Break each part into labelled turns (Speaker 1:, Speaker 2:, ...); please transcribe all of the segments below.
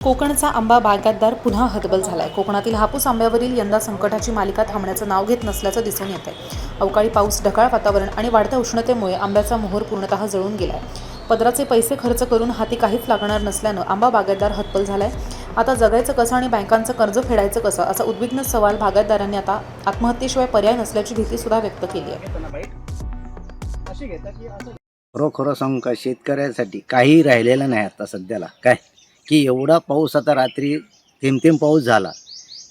Speaker 1: कोकणचा आंबा बागायतदार पुन्हा हतबल झालाय। कोकणातील हापूस आंब्यावरील यंदा संकटाची मालिका थांबण्याचं नाव घेत नसल्याचं दिसून येतंय। अवकाळी पाऊस, ढगाळ वातावरण आणि वाढत्या उष्णतेमुळे आंब्याचा मोहर पूर्णतः जळून गेलाय। पदराचे पैसे खर्च करून हाती काहीच लागणार नसल्यानं आंबा बागायतदार हतबल झालाय। आता जगायचं कसं आणि बँकांचं कर्ज फेडायचं कसं असा उद्विग्न सवाल बागायतदारांनी आता आत्महत्येशिवाय पर्याय नसल्याची भीती सुद्धा व्यक्त केली आहे।
Speaker 2: खरोखर सांगू का, शेतकऱ्यासाठी काही राहिलेलं नाही आता सध्याला। काय की एवढा पाऊस, आता रात्री थेंब पाऊस झाला,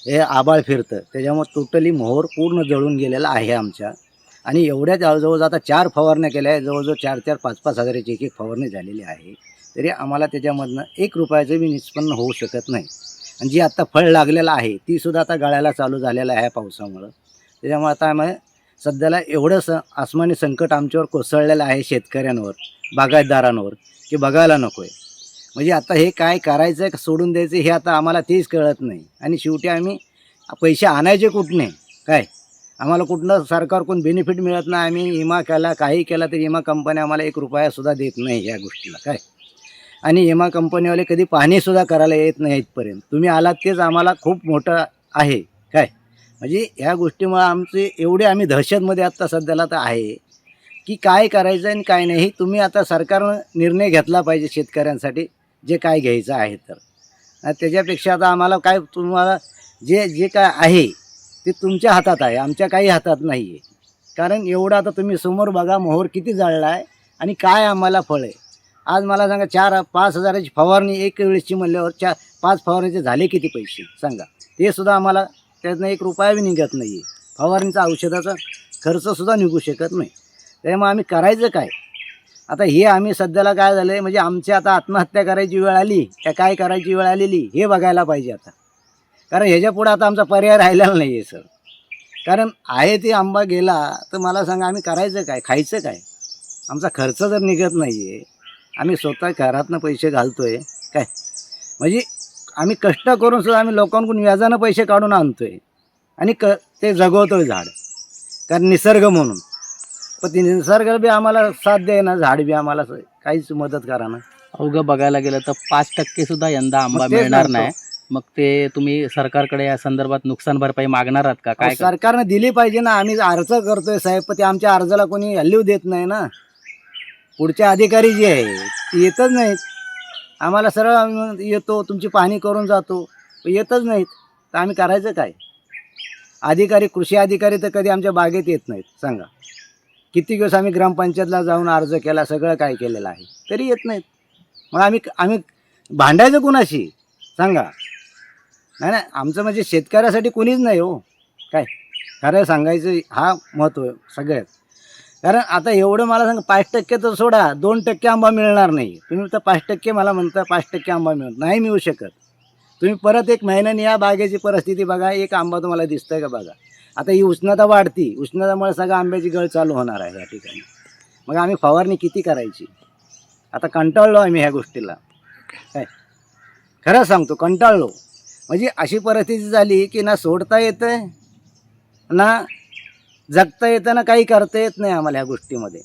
Speaker 2: हे आबाळ फिरतं, त्याच्यामुळे टोटली मोहर पूर्ण जळून गेलेला आहे आमच्या। आणि एवढ्या जवळजवळ आता 4 फवारण्या केल्या आहे, जवळजवळ 4-4, 5-5 हजाराची एक फवारणी झालेली आहे, तरी आम्हाला त्याच्यामधनं 1 रुपयाचं बी निष्पन्न होऊ शकत नाही। आणि जी आता फळ लागलेलं आहे तीसुद्धा आता गळायला चालू झालेलं आहे पावसामुळं। त्याच्यामुळे आता आम्ही सध्याला एवढं आसमानी संकट आमच्यावर कोसळलेलं आहे, शेतकऱ्यांवर, बागायतदारांवर, की बघायला नको आहे। म्हणजे आता हे काय करायचं आहे, सोडून द्यायचं हे आता आम्हाला तेच कळत नाही। आणि शेवटी आम्ही पैसे आणायचे कुठने, काय आम्हाला कुठलं सरकारकडून बेनिफिट मिळत नाही। आम्ही विमा केला, काही केला तरी विमा कंपनी आम्हाला 1 रुपयासुद्धा देत नाही या गोष्टीला, काय। आणि विमा कंपनीवाले कधी पाहणीसुद्धा करायला येत नाही इथपर्यंत। तुम्ही आलात तेच आम्हाला खूप मोठं आहे, काय। म्हणजे ह्या गोष्टीमुळे आमचे एवढे आम्ही दहशतमध्ये आत्ता सध्याला तर आहे की काय करायचं आणि काय नाही, हे तुम्ही आता सरकारनं निर्णय घेतला पाहिजे शेतकऱ्यांसाठी, जे काय घ्यायचं आहे तर। त्याच्यापेक्षा आता आम्हाला काय, तुम्हाला जे काय आहे ते तुमच्या हातात आहे, आमच्या काही हातात नाही आहे। कारण एवढं आता तुम्ही समोर बघा, मोहर किती जळला आहे आणि काय आम्हाला फळ आहे। आज मला सांगा, 4-5 हजाराची फवारणी एक वेळेसची म्हणल्यावर 4-5 फवारणीचे झाले किती पैसे सांगा। ते सुद्धा आम्हाला त्यातनं 1 रुपया बी निघत नाही आहे। फवारणीचा औषधाचा खर्चसुद्धा निघू शकत नाही। त्यामुळे आम्ही करायचं काय आता, हे आम्ही सध्याला काय झालं आहे, म्हणजे आमची आता आत्महत्या करायची वेळ आली का काय करायची वेळ आलेली हे बघायला पाहिजे आता। कारण ह्याच्यापुढं आता आमचा पर्याय राहिलेला नाही आहे सर। कारण आहे ते आंबा गेला तर मला सांगा, आम्ही करायचं काय, खायचं काय। आमचा खर्च जर निघत नाही आहे, आम्ही स्वतः घरातनं पैसे घालतो आहे, काय म्हणजे आम्ही कष्ट करून सुद्धा आम्ही लोकांकडून व्याजानं पैसे काढून आणतो आहे आणि ते जगवतो आहे झाड, कारण निसर्ग म्हणून। पण ते निसर्ग बी आम्हाला साथ द्यायना, झाड बी आम्हाला काहीच मदत करा ना।
Speaker 3: अवघं बघायला गेलं तर 5% सुद्धा यंदा आंबा मिळणार नाही। मग ते तुम्ही सरकारकडे या संदर्भात नुकसान भरपाई मागणार आहात का काय?
Speaker 2: सरकारने दिली पाहिजे ना। आम्ही अर्ज करतोय साहेब, पण ते आमच्या अर्जाला कोणी व्हॅल्यू देत नाही ना। पुढचे अधिकारी जे आहे ते येतच नाहीत। आम्हाला सरळ येतो, तुमची पाहणी करून जातो, येतच नाहीत, तर आम्ही करायचं काय। अधिकारी, कृषी अधिकारी तर कधी आमच्या बागेत येत नाहीत सांगा। किती दिवस आम्ही ग्रामपंचायतला जाऊन अर्ज केला, सगळं काय केलेलं आहे, तरी येत नाहीत। मग आम्ही भांडायचं कुणाशी सांगा। नाही नाही, आमचं म्हणजे शेतकऱ्यासाठी कोणीच नाही हो, काय खरं सांगायचं हा महत्त्व सगळ्यात। कारण आता एवढं मला सांगा, 5% तर सोडा, 2% आंबा मिळणार नाही। तुम्ही तर 5% मला म्हणता, 5% आंबा मिळत नाही, मिळू शकत। तुम्ही परत 1 महिन्याने या बागेची परिस्थिती बघा, 1 आंबा तुम्हाला दिसतंय का बघा। आता ही उष्णता वाढती, उष्णतामुळे सगळं आंब्याची गळ चालू होणार आहे या ठिकाणी। मग आम्ही फवारणी किती करायची, आता कंटाळलो आम्ही ह्या गोष्टीला, काय खरं सांगतो, कंटाळलो। म्हणजे अशी परिस्थिती झाली की ना सोडता येतं ना जगता येतं ना काही करता येत नाही आम्हाला ह्या गोष्टीमध्ये।